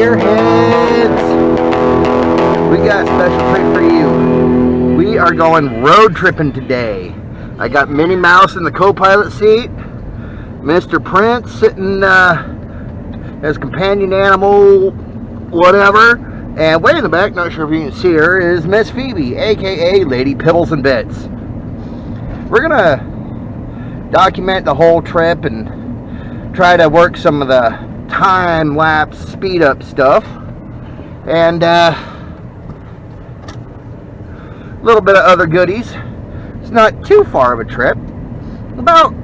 gearheads, we got a special treat for you. We are going road tripping today. I got Minnie Mouse in the co-pilot seat, Mr. Prince sitting as companion animal, whatever, and way in the back, not sure if you can see her, is Miss Phoebe, aka Lady Piddles and Bits. We're gonna document the whole trip and try to work some of the time-lapse speed-up stuff, and a little bit of other goodies. It's not too far of a trip, about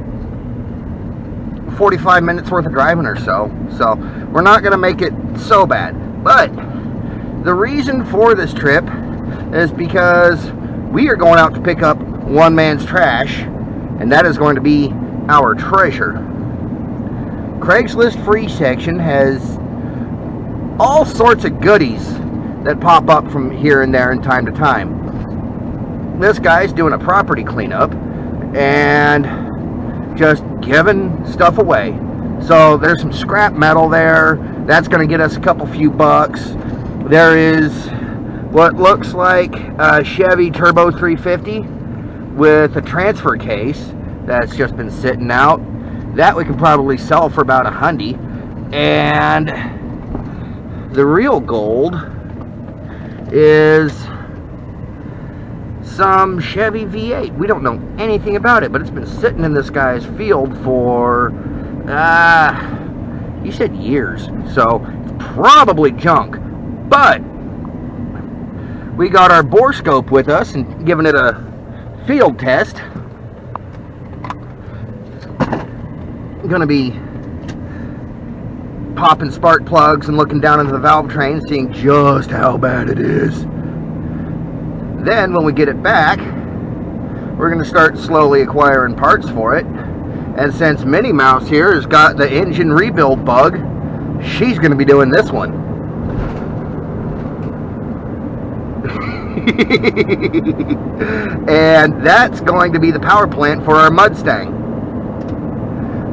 45 minutes worth of driving or so, so we're not going to make it so bad. But the reason for this trip is because we are going out to pick up one man's trash, and that is going to be our treasure. Craigslist free section has all sorts of goodies that pop up from here and there in time to time. This guy's doing a property cleanup and just giving stuff away. So there's some scrap metal there. That's going to get us a couple few bucks. There is what looks like a Chevy Turbo 350 with a transfer case that's just been sitting out. That we can probably sell for about $100. And the real gold is some Chevy V8. We don't know anything about it, but it's been sitting in this guy's field for, he said years. So it's probably junk. But we got our borescope with us and giving it a field test. Going to be popping spark plugs and looking down into the valve train, seeing just how bad it is. Then when we get it back, we're going to start slowly acquiring parts for it. And since Minnie Mouse here has got the engine rebuild bug, she's going to be doing this one. And that's going to be the power plant for our Mustang.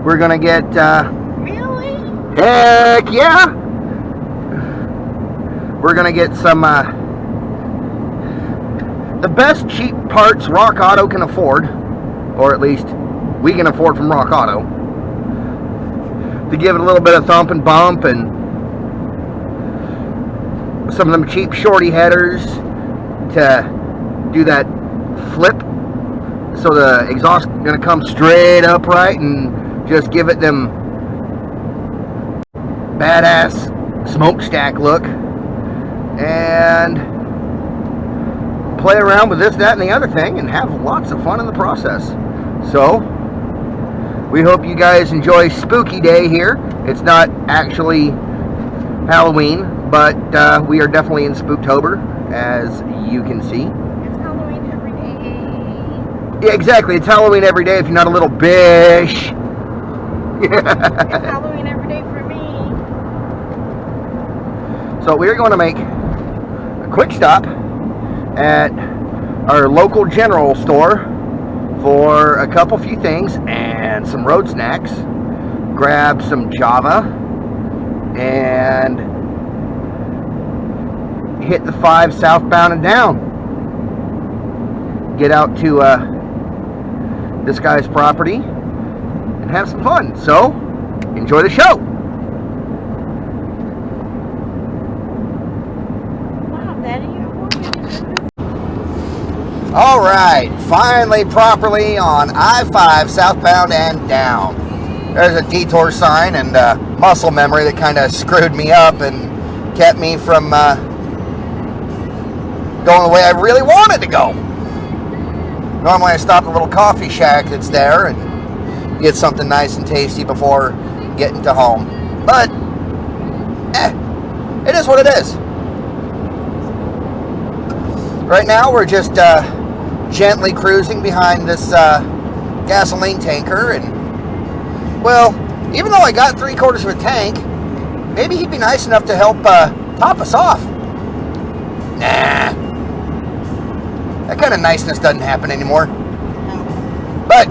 We're gonna get, Really? Heck yeah! We're gonna get some, the best cheap parts Rock Auto can afford, or at least we can afford from Rock Auto, to give it a little bit of thump and bump, and some of them cheap shorty headers to do that flip, so the exhaust is gonna come straight upright and just give it them badass smokestack look, and play around with this, that, and the other thing, and have lots of fun in the process. So we hope you guys enjoy Spooky Day here. It's not actually Halloween, but we are definitely in Spooktober, as you can see. It's Halloween every day. Yeah, exactly. It's Halloween every day if you're not a little bish. It's Halloween every day for me. So we're going to make a quick stop at our local general store for a couple few things and some road snacks. Grab some Java and hit the 5 southbound and down. Get out to this guy's property and have some fun. So, enjoy the show. Wow, Daddy, I want you to do this. All right, finally properly on I-5 southbound and down. There's a detour sign and muscle memory that kind of screwed me up and kept me from going the way I really wanted to go. Normally I stop at a little coffee shack that's there and get something nice and tasty before getting to home. But, it is what it is. Right now we're just gently cruising behind this gasoline tanker, and, well, even though I got 3/4 of a tank, maybe he'd be nice enough to help top us off. Nah. That kind of niceness doesn't happen anymore. No. But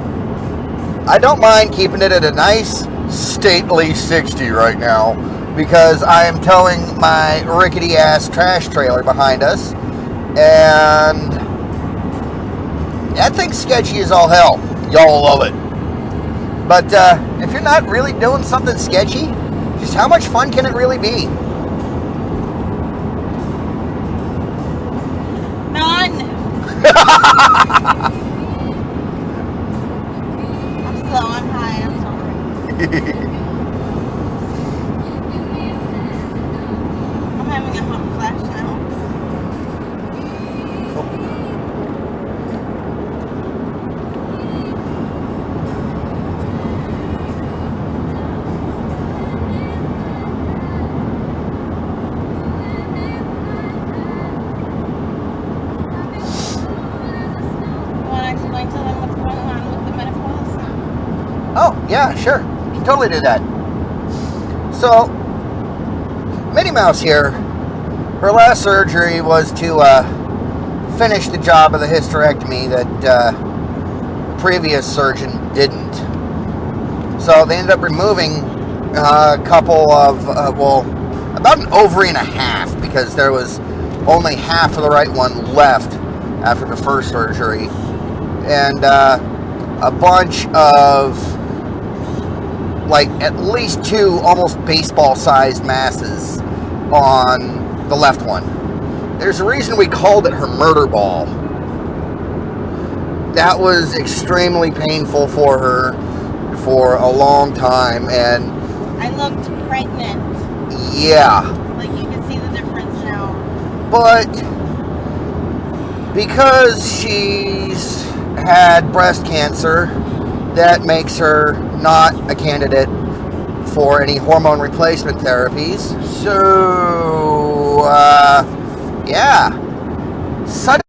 I don't mind keeping it at a nice stately 60 right now. because I am towing my rickety ass trash trailer behind us, and that thing's sketchy as all hell. Y'all will love it. But if you're not really doing something sketchy, just how much fun can it really be? None. I'm slow. I'm high. I'm sorry. I'm having a hot flash now. Oh, yeah, sure. Can totally do that. So, Minnie Mouse here, her last surgery was to finish the job of the hysterectomy that the previous surgeon didn't. So they ended up removing a couple of, about an ovary and a half, because there was only half of the right one left after the first surgery. And a bunch of, like, at least 2 almost baseball-sized masses on the left one. There's a reason we called it her murder ball. That was extremely painful for her for a long time, and I looked pregnant. yeah. Like, you can see the difference now. But because she's had breast cancer, that makes her not a candidate for any hormone replacement therapies. So, yeah. Suddenly,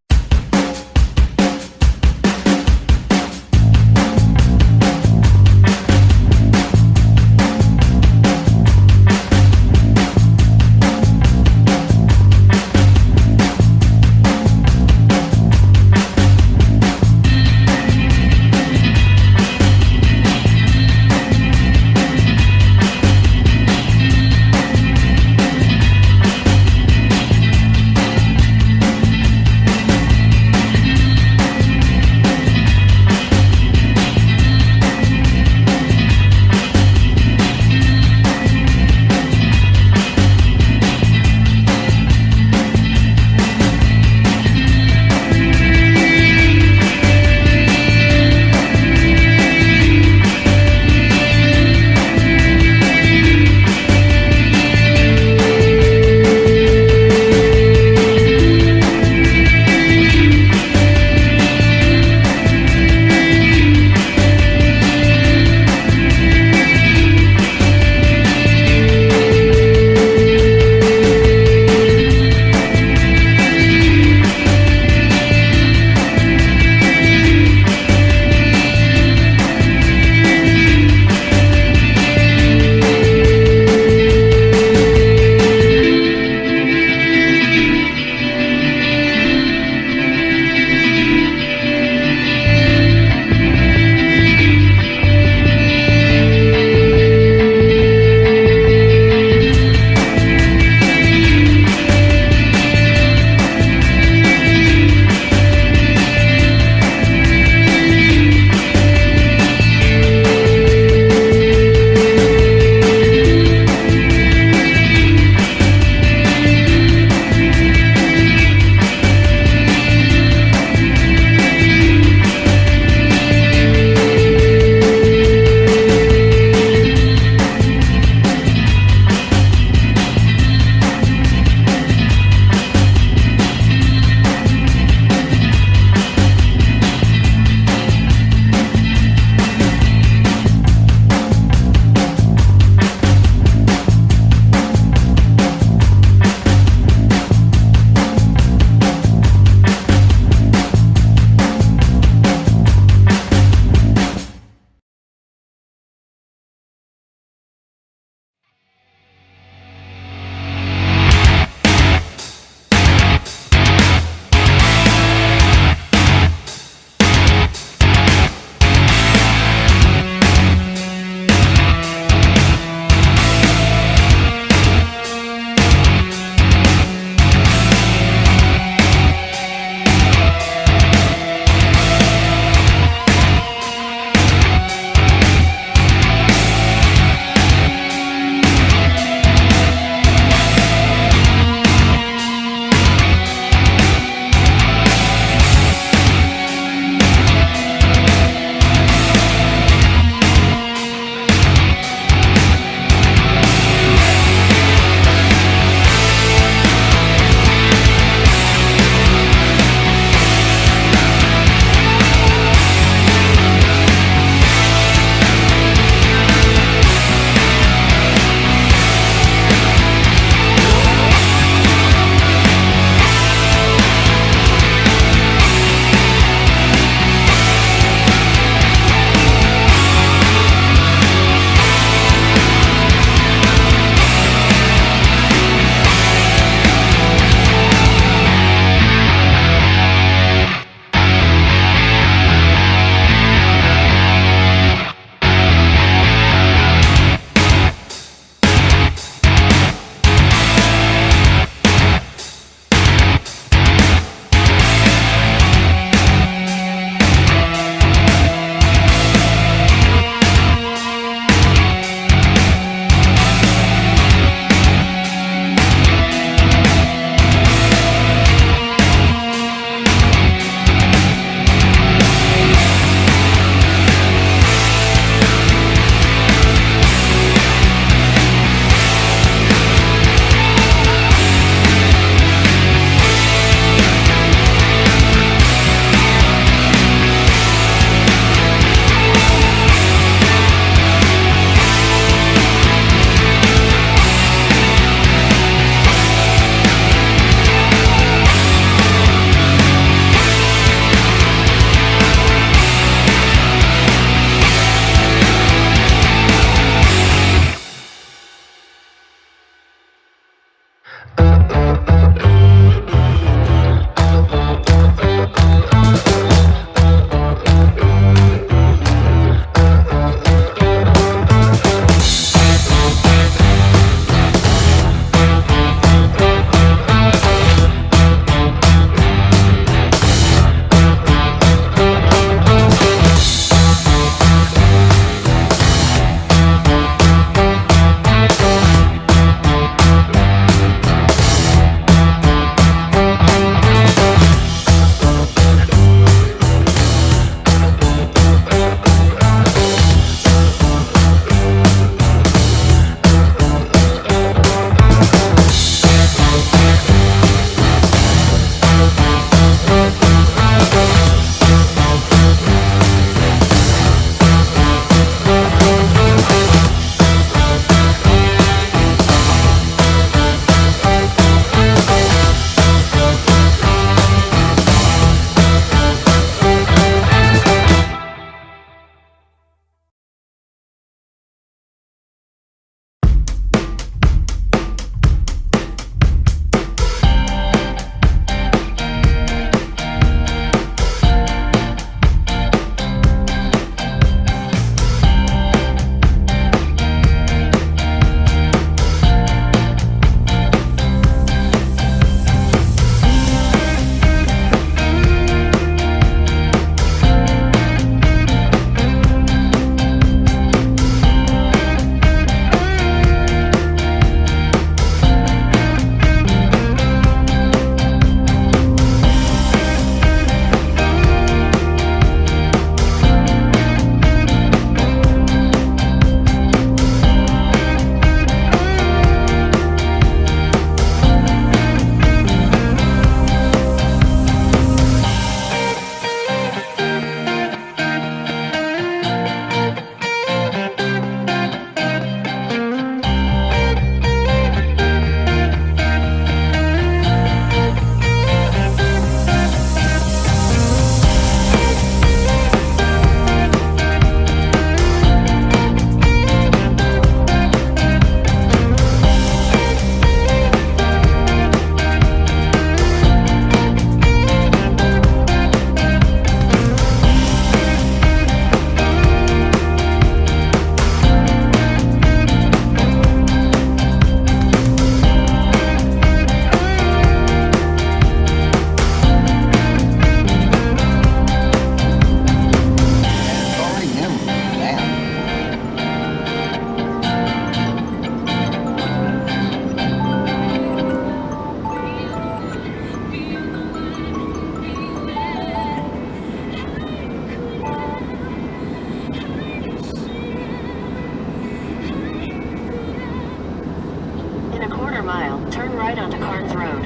turn right onto Carnes Road.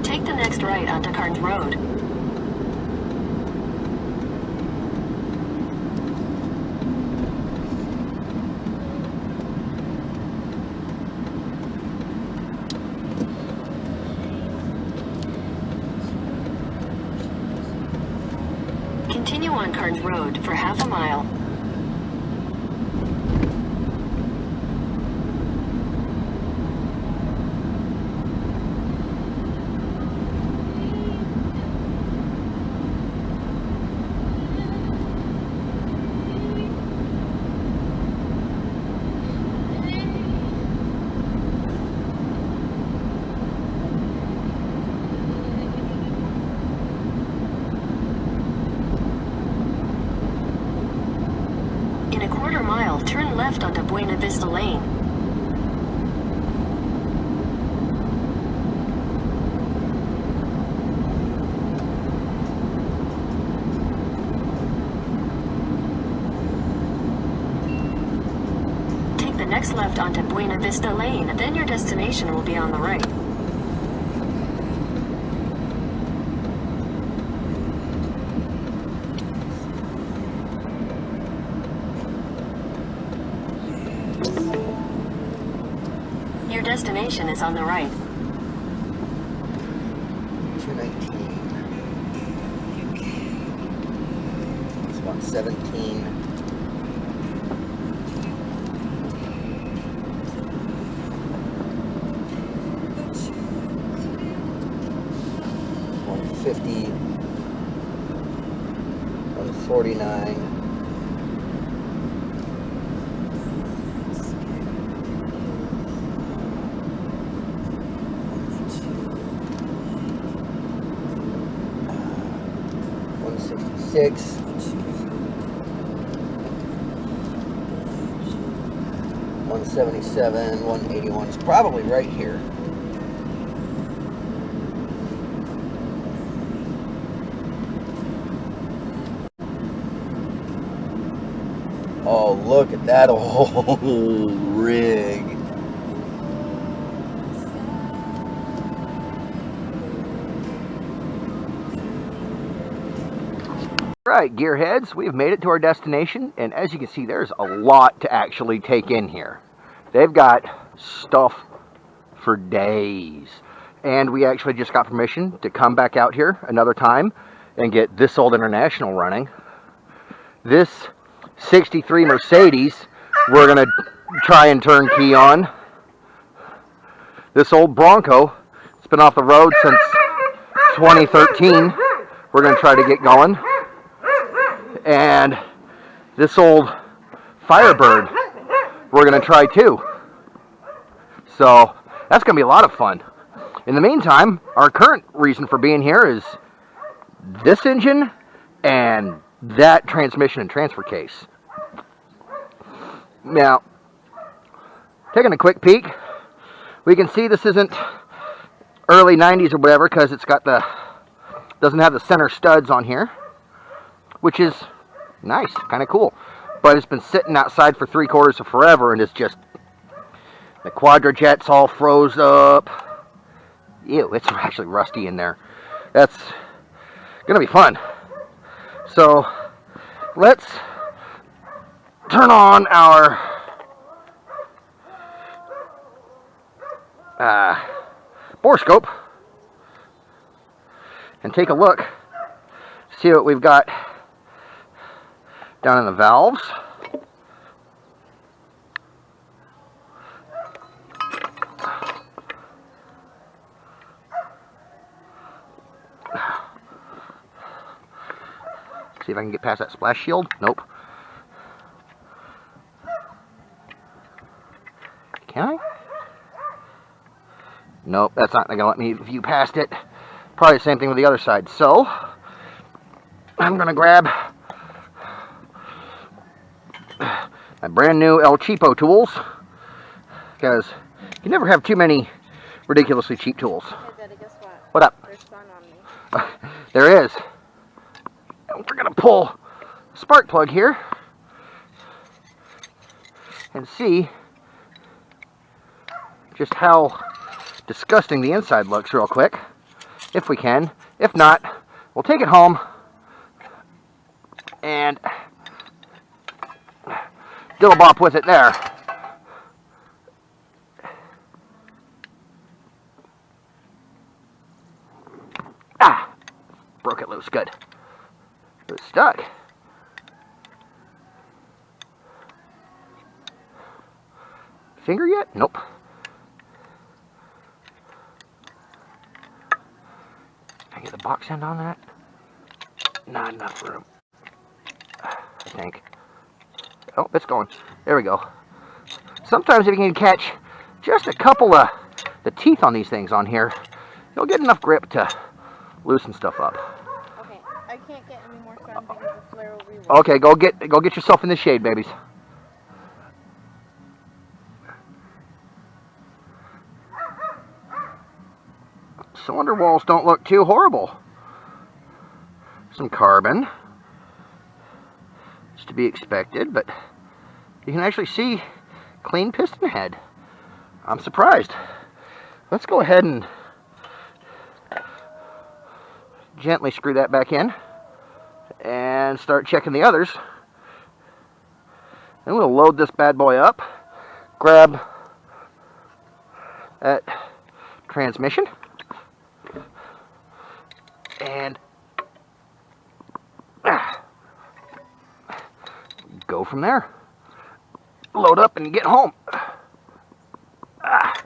Take the next right onto Carnes Road. Continue on Carnes Road for half a mile. In a quarter mile, turn left onto Buena Vista Lane. Take the next left onto Buena Vista Lane, then your destination will be on the right. Your destination is on the right. 219. It's 117. $150. 149. $166. 177, 181 is probably right here. Oh, look at that old rig. Right, gearheads, we've made it to our destination, and as you can see, there's a lot to actually take in here. They've got stuff for days, and we actually just got permission to come back out here another time and get this old International running. This 63 Mercedes we're going to try and turn key on. This old Bronco, it's been off the road since 2013. We're going to try to get going. And this old Firebird we're going to try too. So that's going to be a lot of fun. In the meantime, our current reason for being here is this engine and that transmission and transfer case. Now, taking a quick peek, we can see this isn't early 90s or whatever because it's got doesn't have the center studs on here, which is nice, kind of cool. But it's been sitting outside for 3/4 of forever, and it's just, the Quadrajet's all froze up. Ew, it's actually rusty in there. That's gonna be fun. So let's turn on our borescope and take a look, see what we've got down in the valves. See if I can get past that splash shield. Nope. Can I? Nope, that's not going to let me view past it. Probably the same thing with the other side. So, I'm going to grab my brand new El Cheapo tools, because you never have too many ridiculously cheap tools. Hey, Daddy, guess what? What up? There's sun on me. There is. And we're gonna pull a spark plug here and see just how disgusting the inside looks real quick, if we can. If not, we'll take it home and diddle-bop with it there. Ah! Broke it loose, good. It was stuck. Finger yet? Nope. Can I get the box end on that? Not enough room, I think. Oh, it's going. There we go. Sometimes if you can catch just a couple of the teeth on these things on here, you'll get enough grip to loosen stuff up. Okay, I can't get any more sun because the flare will be wet. Okay, go get yourself in the shade, babies. Cylinder walls don't look too horrible. Some carbon. It's to be expected, but you can actually see clean piston head. I'm surprised. Let's go ahead and gently screw that back in and start checking the others. Then we'll load this bad boy up, grab that transmission, and go from there. Load up and get home.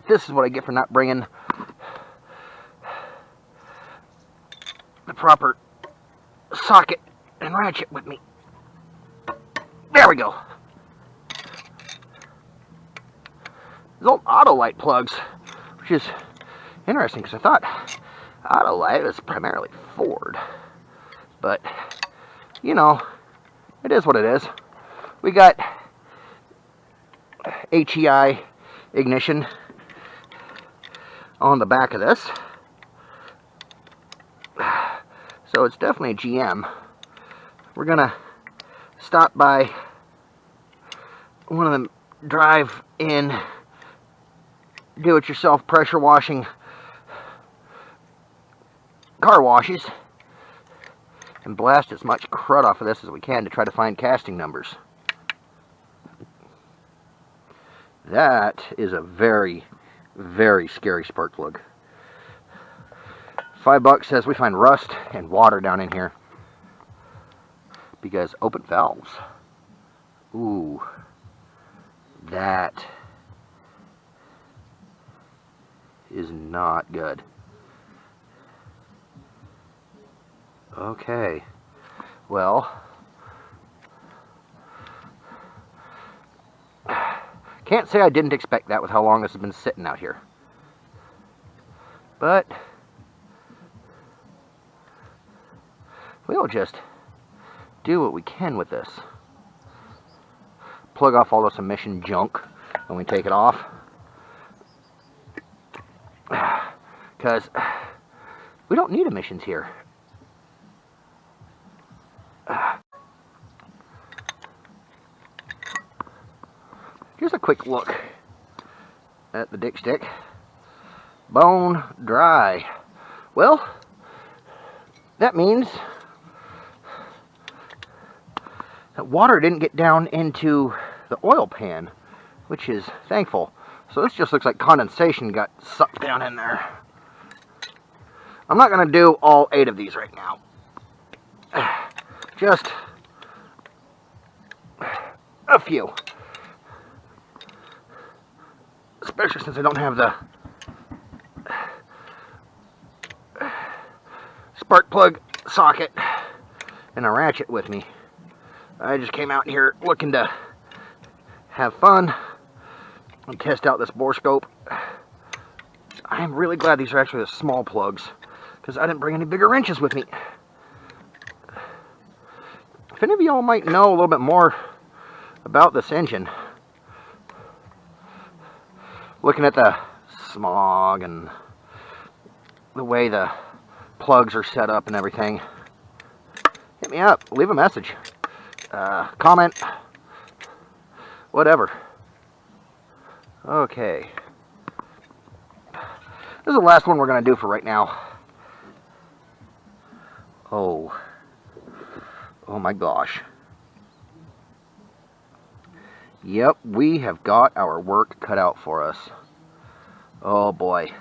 This is what I get for not bringing the proper socket and ratchet with me. There we go. These old Autolite plugs, which is interesting because I thought Autolite was primarily Ford. But, you know, it is what it is. We got HEI ignition on the back of this. So it's definitely a GM. We're gonna stop by one of them drive-in do-it-yourself pressure washing car washes and blast as much crud off of this as we can to try to find casting numbers. That is a very, very scary spark plug. $5 says we find rust and water down in here because open valves. Ooh, that is not good. Okay, well, can't say I didn't expect that with how long this has been sitting out here. But we'll just do what we can with this. Plug off all this emission junk when we take it off. Because we don't need emissions here. Here's a quick look at the dipstick. Bone dry. Well, that means that water didn't get down into the oil pan, which is thankful. So this just looks like condensation got sucked down in there. I'm not going to do all 8 of these right now. Just a few. Especially since I don't have the spark plug socket and a ratchet with me. I just came out here looking to have fun and test out this bore scope. I'm really glad these are actually the small plugs because I didn't bring any bigger wrenches with me. If any of y'all might know a little bit more about this engine, looking at the smog and the way the plugs are set up and everything. Hit me up, leave a message, comment, whatever. Okay. This is the last one we're going to do for right now. Oh my gosh. Yep, we have got our work cut out for us. Oh boy.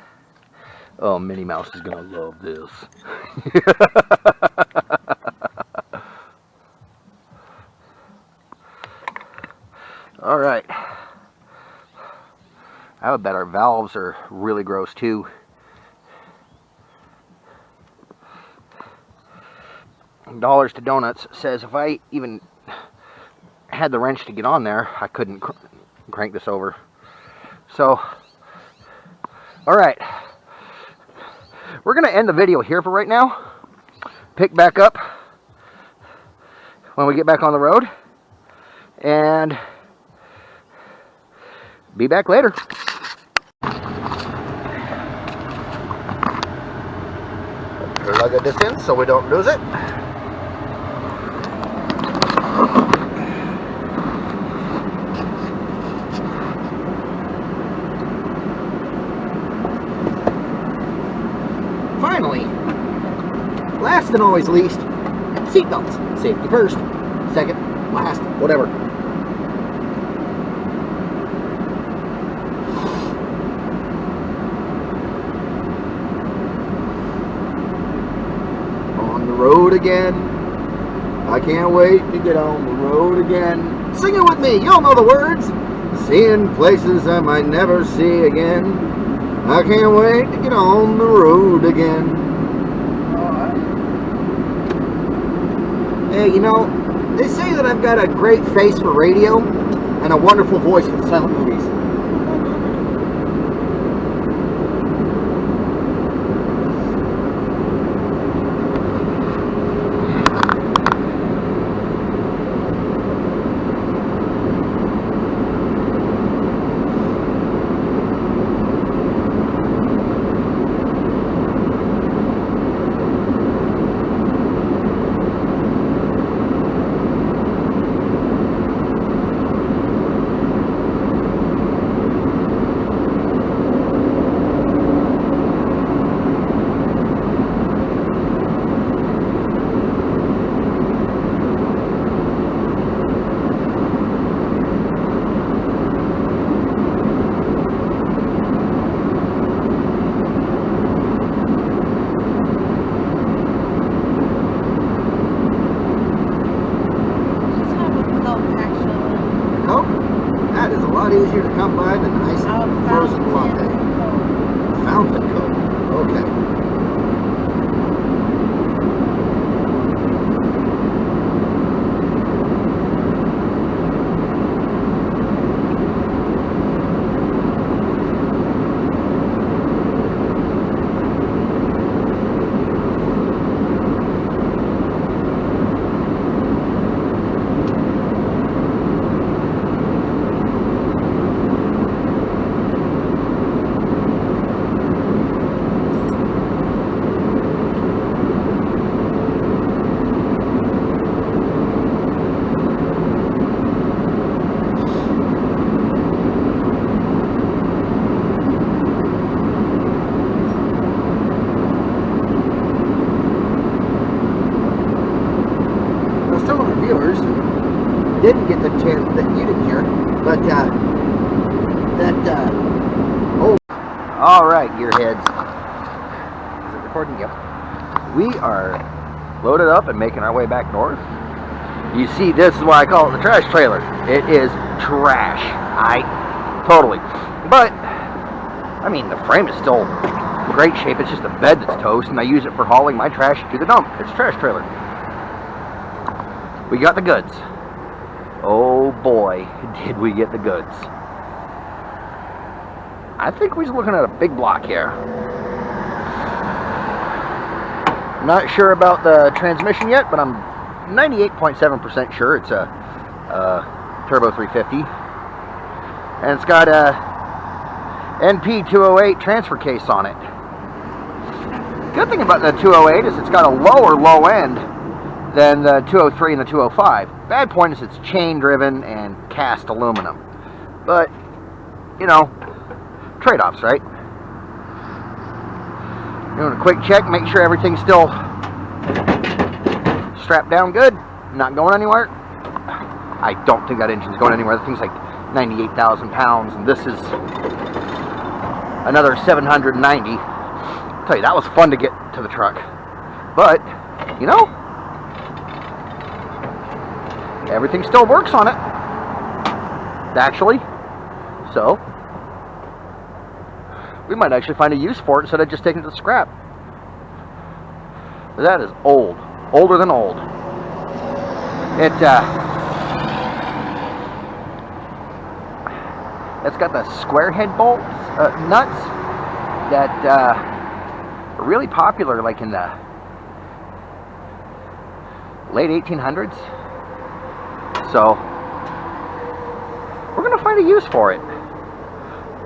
Oh, Minnie Mouse is going to love this. Alright. I would bet our valves are really gross too. Dollars to Donuts says if I even had the wrench to get on there, I couldn't crank this over. So, alright. We're going to end the video here for right now. Pick back up when we get back on the road. And be back later. Lug a distance so we don't lose it. Finally, last and always least, seatbelts. Safety first, second, last, whatever. On the road again. I can't wait to get on the road again. Sing it with me, you'll know the words. Seeing places I might never see again. I can't wait to get on the road again. Hey, you know, they say that I've got a great face for radio and a wonderful voice for silent movies. Easier to come by than ice frozen latte. Fountain Coke. Okay. Didn't get the chance that you didn't hear, but oh, all right, gearheads. Is it recording? Yep. We are loaded up and making our way back north. You see, this is why I call it the trash trailer. It is trash. Totally. But I mean, the frame is still in great shape. It's just the bed that's toast, and I use it for hauling my trash to the dump. It's a trash trailer. We got the goods. Oh boy, did we get the goods. I think we're looking at a big block here. Not sure about the transmission yet, but I'm 98.7% sure it's a Turbo 350. And it's got a NP208 transfer case on it. Good thing about the 208 is it's got a lower low end than the 203 and the 205. Bad point is it's chain driven and cast aluminum. But, you know, trade-offs, right? Doing a quick check, make sure everything's still strapped down good, not going anywhere. I don't think that engine's going anywhere. That thing's like 98,000 pounds, and this is another 790. I'll tell you, that was fun to get to the truck. But, you know, everything still works on it, actually. So, we might actually find a use for it instead of just taking it to scrap. But that is old. Older than old. It's got the square head bolts, nuts, that are really popular like in the late 1800s. So, we're going to find a use for it.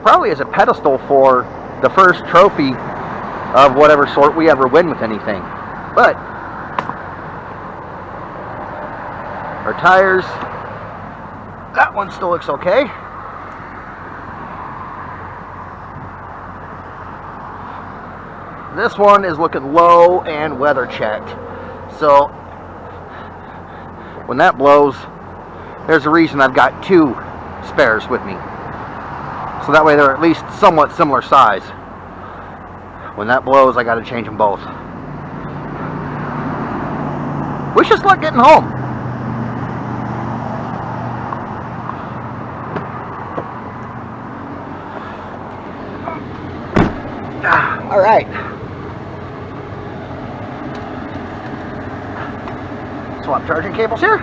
Probably as a pedestal for the first trophy of whatever sort we ever win with anything. But our tires, that one still looks okay. This one is looking low and weather checked. So when that blows, there's a reason I've got two spares with me. So that way they're at least somewhat similar size. When that blows, I got to change them both. Wish us luck getting home. All right. Swap charging cables here.